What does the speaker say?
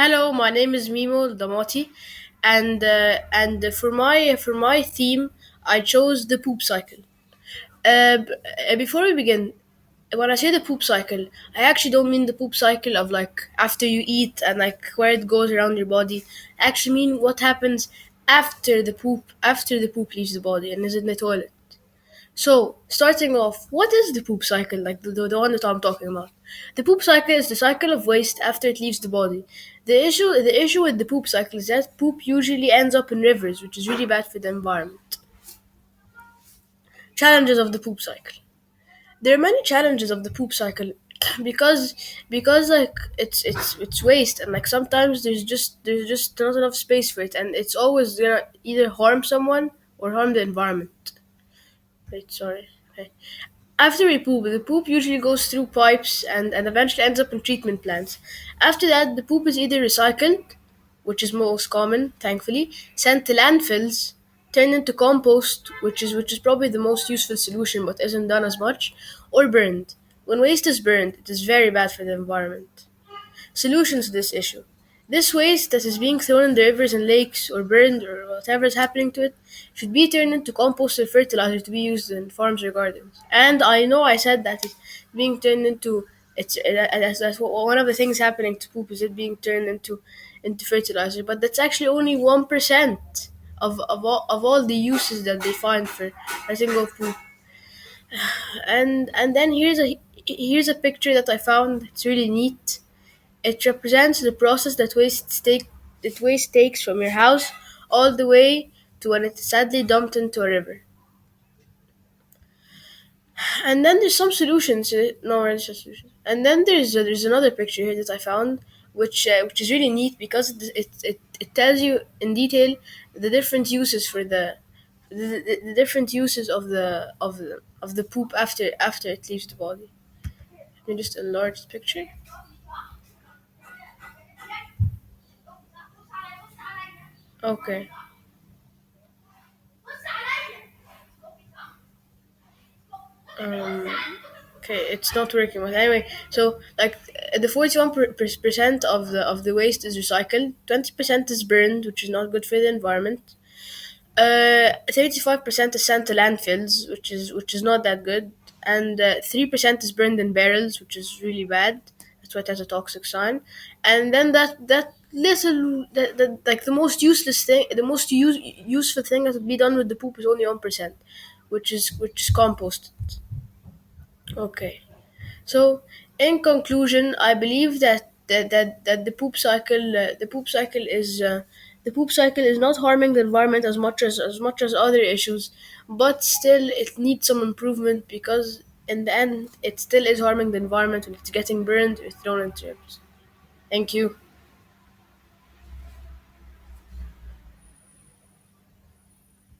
Hello, my name is Mimo Damati, and for my theme, I chose the poop cycle. Before we begin, when I say the poop cycle, I actually don't mean the poop cycle of like after you eat and like where it goes around your body. I actually mean what happens after the poop leaves the body and is in the toilet. So, starting off, what is the poop cycle? Like the one that I'm talking about. The poop cycle is the cycle of waste after it leaves the body. The issue with the poop cycle is that poop usually ends up in rivers, which is really bad for the environment. Challenges of the poop cycle. There are many challenges of the poop cycle because like it's waste, and like sometimes there's just not enough space for it, and it's always gonna either harm someone or harm the environment. Wait, sorry. Okay. After we poop, the poop usually goes through pipes and eventually ends up in treatment plants. After that, the poop is either recycled, which is most common, thankfully, sent to landfills, turned into compost, which is probably the most useful solution but isn't done as much, or burned. When waste is burned, it is very bad for the environment. Solutions to this issue. This waste that is being thrown in the rivers and lakes or burned or whatever is happening to it should be turned into compost or fertilizer to be used in farms or gardens. And I know I said that it's being turned into that's one of the things happening to poop is it being turned into fertilizer, but that's actually only 1% of all the uses that they find for a single poop. And then here's a picture that I found. It's really neat. It represents the process that waste takes from your house all the way to when it's sadly dumped into a river. And then there's some solutions. No, there's just solutions. And then there's another picture here that I found, which is really neat because it tells you in detail the different uses for the different uses of the poop after it leaves the body. Let me just enlarge the picture. Okay. Um, okay, it's not working. But anyway, so like the 41% of the waste is recycled. 20% is burned, which is not good for the environment. 35% is sent to landfills, which is not that good, and 3% is burned in barrels, which is really bad. That's why it has a toxic sign. And then that little that like the most useless thing, the most useful thing that would be done with the poop is only 1%, which is composted. Okay. So, in conclusion, I believe that the poop cycle is not harming the environment as much as other issues, but still it needs some improvement because in the end it still is harming the environment when it's getting burned or thrown into rivers. Thank you.